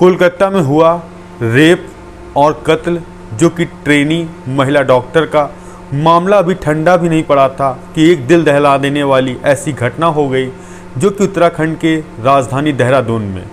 कोलकाता में हुआ रेप और कत्ल, जो कि ट्रेनी महिला डॉक्टर का मामला अभी ठंडा भी नहीं पड़ा था कि एक दिल दहला देने वाली ऐसी घटना हो गई, जो कि उत्तराखंड के राजधानी देहरादून में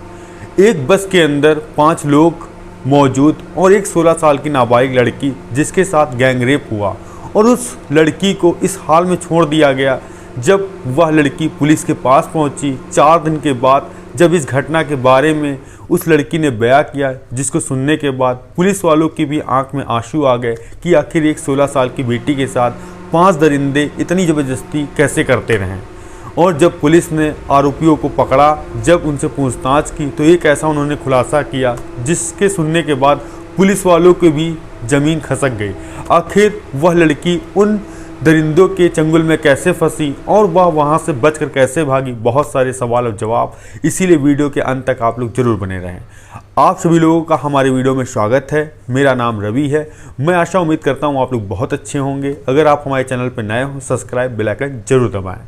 एक बस के अंदर 5 लोग मौजूद और एक 16 साल की नाबालिग लड़की, जिसके साथ गैंग रेप हुआ और उस लड़की को इस हाल में छोड़ दिया गया। जब वह लड़की पुलिस के पास पहुंची 4 दिन के बाद, जब इस घटना के बारे में उस लड़की ने बयां किया, जिसको सुनने के बाद पुलिस वालों की भी आंख में आंसू आ गए कि आखिर एक 16 साल की बेटी के साथ 5 दरिंदे इतनी ज़बरदस्ती कैसे करते रहें। और जब पुलिस ने आरोपियों को पकड़ा, जब उनसे पूछताछ की, तो एक ऐसा उन्होंने खुलासा किया जिसके सुनने के बाद पुलिस वालों की भी ज़मीन खसक गई। आखिर वह लड़की उन दरिंदों के चंगुल में कैसे फंसी और वह वहां से बचकर कैसे भागी, बहुत सारे सवाल और जवाब। इसीलिए वीडियो के अंत तक आप लोग जरूर बने रहें। आप सभी लोगों का हमारे वीडियो में स्वागत है। मेरा नाम रवि है। मैं आशा उम्मीद करता हूं आप लोग बहुत अच्छे होंगे। अगर आप हमारे चैनल पर नए हो, सब्सक्राइब बेल आइकन जरूर दबाएं।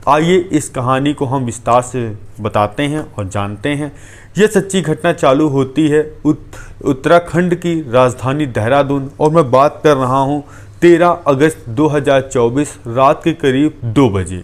आइए इस कहानी को हम विस्तार से बताते हैं और जानते हैं। यह सच्ची घटना चालू होती है उत्तराखंड की राजधानी देहरादून, और मैं बात कर रहा हूँ 13 अगस्त 2024 रात के करीब 2 बजे।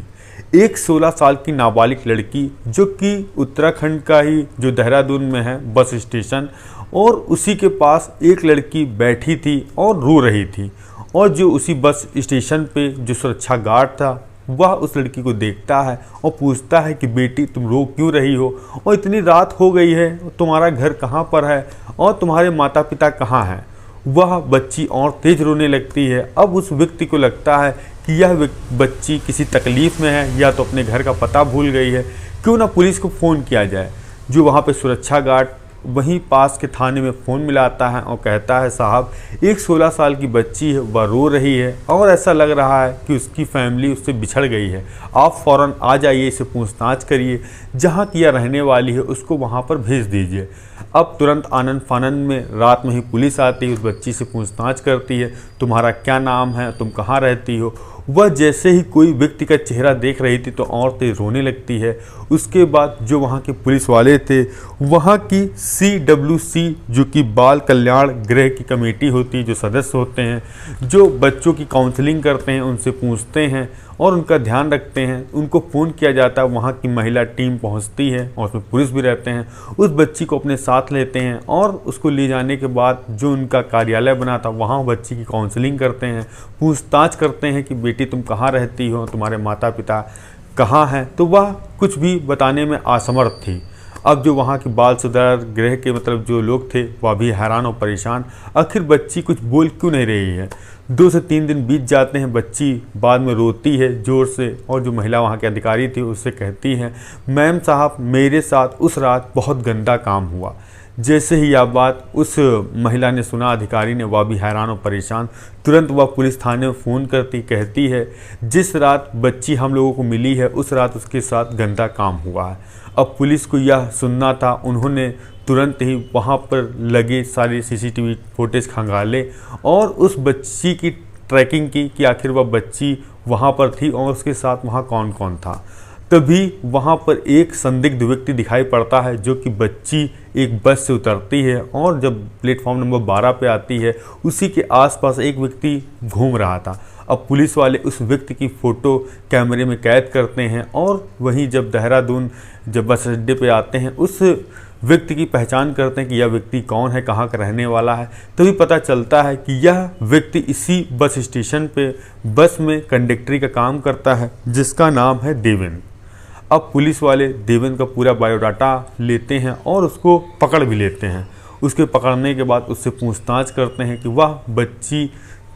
एक 16 साल की नाबालिग लड़की, जो कि उत्तराखंड का ही जो देहरादून में है बस स्टेशन, और उसी के पास एक लड़की बैठी थी और रो रही थी। और जो उसी बस स्टेशन पे जो सुरक्षा गार्ड था, वह उस लड़की को देखता है और पूछता है कि बेटी तुम रो क्यों रही हो, और इतनी रात हो गई है, तुम्हारा घर कहाँ पर है और तुम्हारे माता पिता कहाँ हैं। वह बच्ची और तेज रोने लगती है। अब उस व्यक्ति को लगता है कि यह बच्ची किसी तकलीफ़ में है या तो अपने घर का पता भूल गई है, क्यों ना पुलिस को फ़ोन किया जाए। जो वहाँ पे सुरक्षा गार्ड वहीं पास के थाने में फ़ोन मिलाता है और कहता है साहब, एक 16 साल की बच्ची है, वह रो रही है और ऐसा लग रहा है कि उसकी फैमिली उससे बिछड़ गई है। आप फ़ौरन आ जाइए, इसे पूछताछ करिए, जहाँ की यह रहने वाली है उसको वहाँ पर भेज दीजिए। अब तुरंत आनन फानन में रात में ही पुलिस आती है, उस बच्ची से पूछताछ करती है, तुम्हारा क्या नाम है, तुम कहाँ रहती हो। वह जैसे ही कोई व्यक्ति का चेहरा देख रही थी तो और तेज रोने लगती है। उसके बाद जो वहाँ के पुलिस वाले थे, वहाँ की CWC, जो कि बाल कल्याण गृह की कमेटी होती है, जो सदस्य होते हैं, जो बच्चों की काउंसलिंग करते हैं, उनसे पूछते हैं और उनका ध्यान रखते हैं। उनको फ़ोन किया जाता है, वहाँ की महिला टीम पहुँचती है और उसमें पुलिस भी रहते हैं। उस बच्ची को अपने साथ लेते हैं और उसको ले जाने के बाद जो उनका कार्यालय बना था, वहाँ बच्ची की काउंसलिंग करते हैं, पूछताछ करते हैं कि बेटी तुम कहाँ रहती हो, तुम्हारे माता पिता कहाँ हैं। तो वह कुछ भी बताने में असमर्थ थी। अब जो वहाँ के बाल सुधार गृह के जो लोग थे, वह भी हैरान और परेशान, आखिर बच्ची कुछ बोल क्यों नहीं रही है। 2 से 3 दिन बीत जाते हैं, बच्ची बाद में रोती है ज़ोर से, और जो महिला वहाँ के अधिकारी थी उससे कहती है, मैम साहब मेरे साथ उस रात बहुत गंदा काम हुआ। जैसे ही यह बात उस महिला ने सुना, अधिकारी ने, वह भी हैरान और परेशान, तुरंत वह पुलिस थाने में फ़ोन करती, कहती है जिस रात बच्ची हम लोगों को मिली है उस रात उसके साथ गंदा काम हुआ है। अब पुलिस को यह सुनना था, उन्होंने तुरंत ही वहाँ पर लगे सारे CCTV फुटेज खंगाले और उस बच्ची की ट्रैकिंग की कि आखिर वह बच्ची वहाँ पर थी और उसके साथ वहाँ कौन कौन था। तभी वहाँ पर एक संदिग्ध व्यक्ति दिखाई पड़ता है, जो कि बच्ची एक बस से उतरती है और जब प्लेटफॉर्म नंबर 12 पे आती है, उसी के आसपास एक व्यक्ति घूम रहा था। अब पुलिस वाले उस व्यक्ति की फ़ोटो कैमरे में कैद करते हैं और वहीं जब देहरादून जब बस अड्डे पे आते हैं, उस व्यक्ति की पहचान करते हैं कि यह व्यक्ति कौन है, कहाँ का रहने वाला है। तभी पता चलता है कि यह व्यक्ति इसी बस स्टेशन पे बस में कंडक्टरी का काम करता है, जिसका नाम है देवेंद्र। अब पुलिस वाले देवेंद्र का पूरा बायोडाटा लेते हैं और उसको पकड़ भी लेते हैं। उसके पकड़ने के बाद उससे पूछताछ करते हैं कि वह बच्ची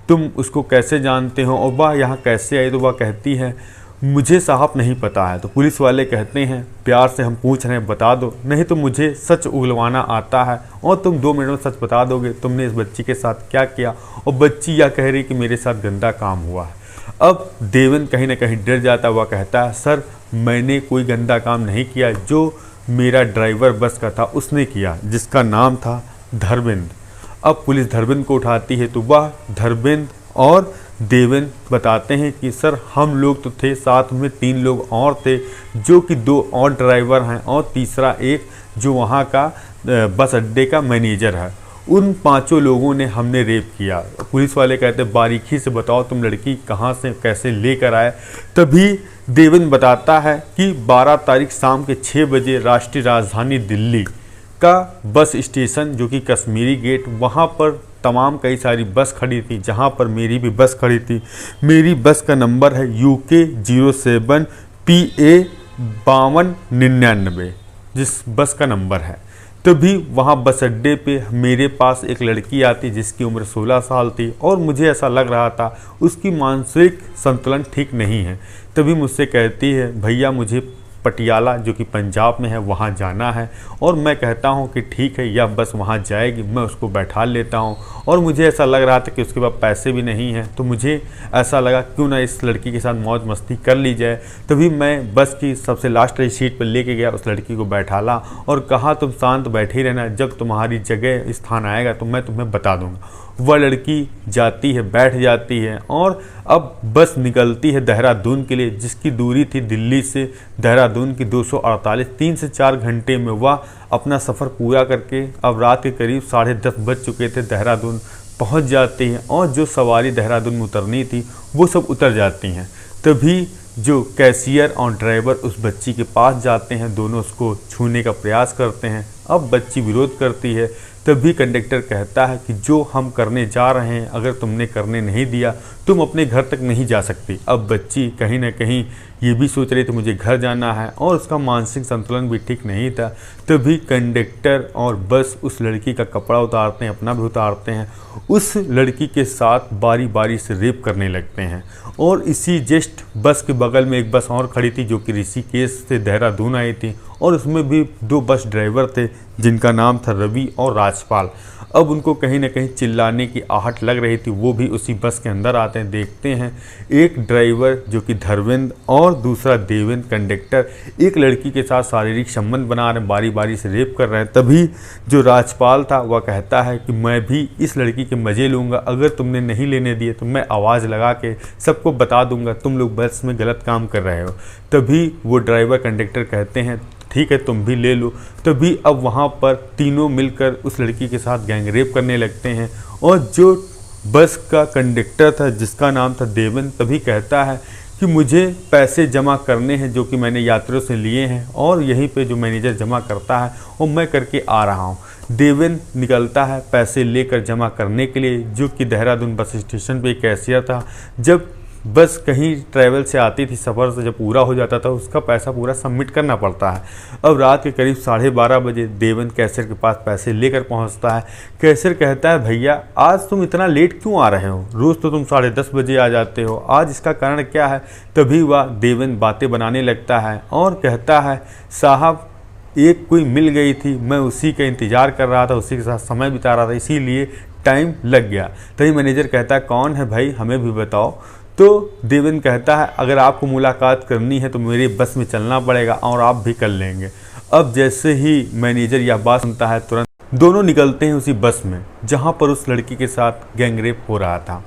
तुम उसको कैसे जानते हो और वह यहाँ कैसे आई। तो वह कहती है मुझे साहब नहीं पता है। तो पुलिस वाले कहते हैं प्यार से हम पूछ रहे हैं, बता दो, नहीं तो मुझे सच उगलवाना आता है और तुम 2 मिनट में सच बता दोगे तुमने इस बच्ची के साथ क्या किया। और बच्ची यह कह रही कि मेरे साथ गंदा काम हुआ है। अब देवेंद्र कहीं ना कहीं डर जाता हुआ कहता है सर मैंने कोई गंदा काम नहीं किया, जो मेरा ड्राइवर बस का था उसने किया, जिसका नाम था धर्मेंद्र। अब पुलिस धर्मेंद्र को उठाती है तो वह धर्मेंद्र और देवेंद्र बताते हैं कि सर हम लोग तो थे, साथ में 3 लोग और थे, जो कि 2 और ड्राइवर हैं और तीसरा एक जो वहाँ का बस अड्डे का मैनेजर है। उन 5 लोगों ने हमने रेप किया। पुलिस वाले कहते बारीकी से बताओ तुम लड़की कहाँ से कैसे लेकर आए। तभी देवेंद्र बताता है कि 12 तारीख शाम के 6 बजे राष्ट्रीय राजधानी दिल्ली का बस स्टेशन जो कि कश्मीरी गेट, वहाँ पर तमाम कई सारी बस खड़ी थी, जहाँ पर मेरी भी बस खड़ी थी। मेरी बस का नंबर है UK 07 PA 5299 जिस बस का नंबर है। तभी वहाँ बस अड्डे पे मेरे पास एक लड़की आती जिसकी उम्र 16 साल थी और मुझे ऐसा लग रहा था उसकी मानसिक संतुलन ठीक नहीं है। तभी मुझसे कहती है भैया मुझे पटियाला जो कि पंजाब में है वहाँ जाना है, और मैं कहता हूँ कि ठीक है यह बस वहाँ जाएगी, मैं उसको बैठा लेता हूँ। और मुझे ऐसा लग रहा था कि उसके पास पैसे भी नहीं हैं, तो मुझे ऐसा लगा क्यों ना इस लड़की के साथ मौज मस्ती कर ली जाए। तभी मैं बस की सबसे लास्ट वाली सीट पर लेके गया, उस लड़की को बैठाला और कहा तुम शांत बैठी रहना, जब तुम्हारी जगह स्थान आएगा तो मैं तुम्हें बता दूंगा। वह लड़की जाती है, बैठ जाती है और अब बस निकलती है देहरादून के लिए, जिसकी दूरी थी दिल्ली से देहरादून की 248। 3 से 4 घंटे में वह अपना सफ़र पूरा करके अब रात के करीब 10:30 बज चुके थे, देहरादून पहुंच जाती हैं। और जो सवारी देहरादून में उतरनी थी वो सब उतर जाती हैं। तभी जो कैशियर और ड्राइवर उस बच्ची के पास जाते हैं, दोनों उसको छूने का प्रयास करते हैं। अब बच्ची विरोध करती है। तभी कंडक्टर कहता है कि जो हम करने जा रहे हैं अगर तुमने करने नहीं दिया तुम अपने घर तक नहीं जा सकती। अब बच्ची कहीं ना कहीं ये भी सोच रही थी मुझे घर जाना है और उसका मानसिक संतुलन भी ठीक नहीं था। तभी कंडक्टर और बस उस लड़की का कपड़ा उतारते हैं, अपना भी उतारते हैं, उस लड़की के साथ बारी बारी से रेप करने लगते हैं। और इसी जस्ट बस के बगल में एक बस और खड़ी थी जो कि ऋषिकेश से देहरादून आई थी, और उसमें भी 2 बस ड्राइवर थे जिनका नाम था रवि और राजपाल। अब उनको कहीं ना कहीं चिल्लाने की आहट लग रही थी, वो भी उसी बस के अंदर आते हैं। देखते हैं एक ड्राइवर जो कि धर्मेंद्र और दूसरा देवेंद्र कंडक्टर एक लड़की के साथ शारीरिक संबंध बना रहे हैं, बारी बारी से रेप कर रहे हैं। तभी जो राजपाल था वह कहता है कि मैं भी इस लड़की के मज़े लूँगा, अगर तुमने नहीं लेने दिए तो मैं आवाज़ लगा के सबको बता दूंगा तुम लोग बस में गलत काम कर रहे हो। तभी वो ड्राइवर कंडक्टर कहते हैं ठीक है तुम भी ले लो। तभी अब वहाँ पर तीनों मिलकर उस लड़की के साथ गैंग रेप करने लगते हैं। और जो बस का कंडक्टर था जिसका नाम था देवेंद्र, तभी कहता है कि मुझे पैसे जमा करने हैं जो कि मैंने यात्रियों से लिए हैं, और यहीं पे जो मैनेजर जमा करता है वो मैं करके आ रहा हूँ। देवेंद्र निकलता है पैसे लेकर जमा करने के लिए, जो कि देहरादून बस स्टेशन पे कैशियर था। जब बस कहीं ट्रैवल से आती थी, सफ़र से जब पूरा हो जाता था उसका पैसा पूरा सबमिट करना पड़ता है। अब रात के करीब 12:30 बजे देवेंद्र कैशियर के पास पैसे लेकर पहुंचता है। कैशियर कहता है भैया आज तुम इतना लेट क्यों आ रहे हो, रोज़ तो तुम 10:30 बजे आ जाते हो, आज इसका कारण क्या है। तभी वह देवेंद्र बातें बनाने लगता है और कहता है साहब एक कोई मिल गई थी, मैं उसी का इंतज़ार कर रहा था, उसी के साथ समय बिता रहा था, इसीलिए टाइम लग गया। तभी मैनेजर कहता है कौन है भाई हमें भी बताओ। तो देवेंद्र कहता है अगर आपको मुलाकात करनी है तो मेरी बस में चलना पड़ेगा और आप भी कर लेंगे। अब जैसे ही मैनेजर यह बात सुनता है तुरंत दोनों निकलते हैं उसी बस में जहां पर उस लड़की के साथ गैंगरेप हो रहा था।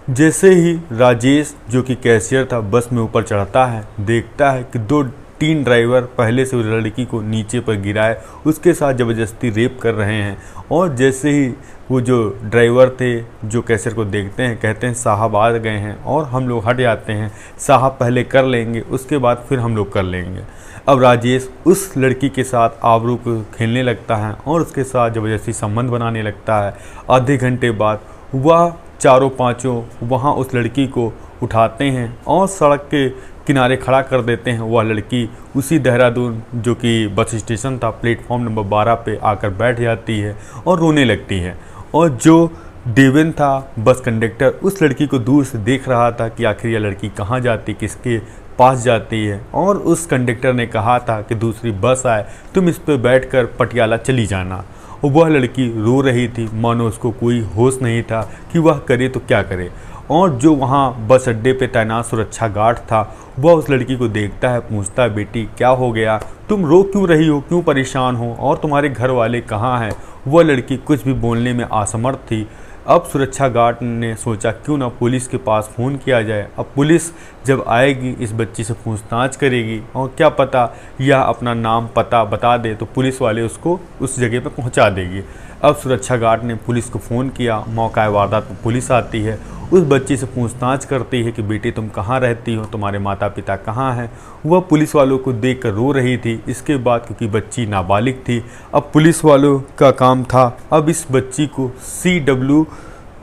जैसे ही राजेश जो कि कैशियर था बस में ऊपर चढ़ता है, देखता है कि 2-3 ड्राइवर पहले से उस लड़की को नीचे पर गिराए उसके साथ ज़बरदस्ती रेप कर रहे हैं। और जैसे ही वो जो ड्राइवर थे जो कैशियर को देखते हैं कहते हैं साहब आ गए हैं, और हम लोग हट जाते हैं, साहब पहले कर लेंगे उसके बाद फिर हम लोग कर लेंगे। अब राजेश उस लड़की के साथ आबरू को खेलने लगता है और उसके साथ ज़बरदस्ती संबंध बनाने लगता है। आधे घंटे बाद वह चारों पांचों वहाँ उस लड़की को उठाते हैं और सड़क के किनारे खड़ा कर देते हैं। वह लड़की उसी देहरादून जो कि बस स्टेशन था प्लेटफॉर्म नंबर 12 पे आकर बैठ जाती है और रोने लगती है। और जो देवेंद्र था बस कंडक्टर उस लड़की को दूर से देख रहा था कि आखिर यह लड़की कहाँ जाती, किसके पास जाती है। और उस कंडक्टर ने कहा था कि दूसरी बस आए तुम इस पर बैठकर पटियाला चली जाना। और वह लड़की रो रही थी, मानो उसको कोई होश नहीं था कि वह करे तो क्या करे। और जो वहाँ बस अड्डे पे तैनात सुरक्षा गार्ड था वह उस लड़की को देखता है, पूछता है बेटी क्या हो गया, तुम रो क्यों रही हो, क्यों परेशान हो, और तुम्हारे घर वाले कहाँ हैं। वह लड़की कुछ भी बोलने में असमर्थ थी। अब सुरक्षा गार्ड ने सोचा क्यों ना पुलिस के पास फ़ोन किया जाए। अब पुलिस जब आएगी इस बच्ची से पूछताछ करेगी और क्या पता यह अपना नाम पता बता दे तो पुलिस वाले उसको उस जगह पर पहुंचा देगी। अब सुरक्षा गार्ड ने पुलिस को फ़ोन किया। मौका वारदात पर पुलिस आती है, उस बच्ची से पूछताछ करती है कि बेटी तुम कहाँ रहती हो, तुम्हारे माता पिता कहाँ हैं। वह पुलिस वालों को देखकर रो रही थी। इसके बाद क्योंकि बच्ची नाबालिग थी, अब पुलिस वालों का काम था अब इस बच्ची को CW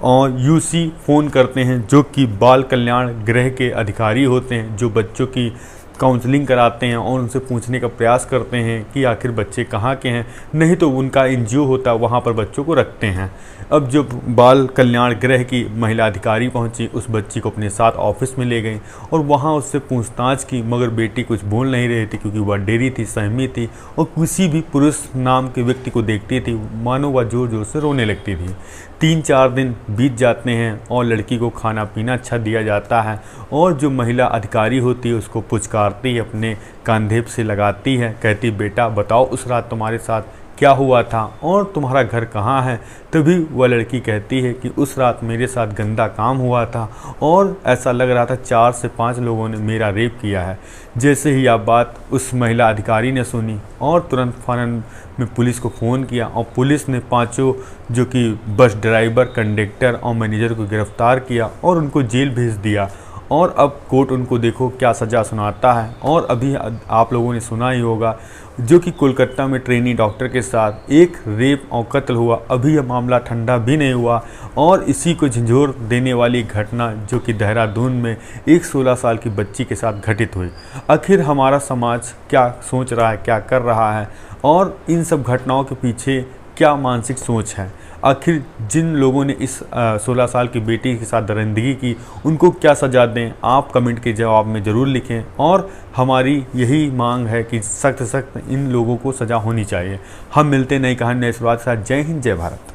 और UC फ़ोन करते हैं, जो कि बाल कल्याण गृह के अधिकारी होते हैं, जो बच्चों की काउंसलिंग कराते हैं और उनसे पूछने का प्रयास करते हैं कि आखिर बच्चे कहाँ के हैं, नहीं तो उनका NGO होता है वहाँ पर बच्चों को रखते हैं। अब जब बाल कल्याण गृह की महिला अधिकारी पहुँची, उस बच्ची को अपने साथ ऑफिस में ले गई और वहाँ उससे पूछताछ की, मगर बेटी कुछ बोल नहीं रही थी क्योंकि वह डरी थी, सहमी थी और किसी भी पुरुष नाम के व्यक्ति को देखती थी मानो वह ज़ोर ज़ोर से रोने लगती थी। 3-4 दिन बीत जाते हैं और लड़की को खाना पीना अच्छा दिया जाता है और जो महिला अधिकारी होती है उसको पुचकारती है, अपने कंधे से लगाती है, कहती बेटा बताओ उस रात तुम्हारे साथ क्या हुआ था और तुम्हारा घर कहाँ है। तभी वह लड़की कहती है कि उस रात मेरे साथ गंदा काम हुआ था और ऐसा लग रहा था 4 से 5 लोगों ने मेरा रेप किया है। जैसे ही यह बात उस महिला अधिकारी ने सुनी और तुरंत फ़ौरन में पुलिस को फ़ोन किया और पुलिस ने 5 जो कि बस ड्राइवर, कंडक्टर और मैनेजर को गिरफ्तार किया और उनको जेल भेज दिया। और अब कोर्ट उनको देखो क्या सज़ा सुनाता है। और अभी आप लोगों ने सुना ही होगा जो कि कोलकाता में ट्रेनी डॉक्टर के साथ एक रेप और कत्ल हुआ। अभी यह मामला ठंडा भी नहीं हुआ और इसी को झंझोर देने वाली घटना जो कि देहरादून में एक 16 साल की बच्ची के साथ घटित हुई। आखिर हमारा समाज क्या सोच रहा है, क्या कर रहा है और इन सब घटनाओं के पीछे क्या मानसिक सोच है। आखिर जिन लोगों ने इस 16 साल की बेटी के साथ दरिंदगी की उनको क्या सज़ा दें, आप कमेंट के जवाब में ज़रूर लिखें। और हमारी यही मांग है कि सख्त इन लोगों को सज़ा होनी चाहिए। हम मिलते नई कहानी नई शुरुआत के साथ। जय हिंद, जय भारत।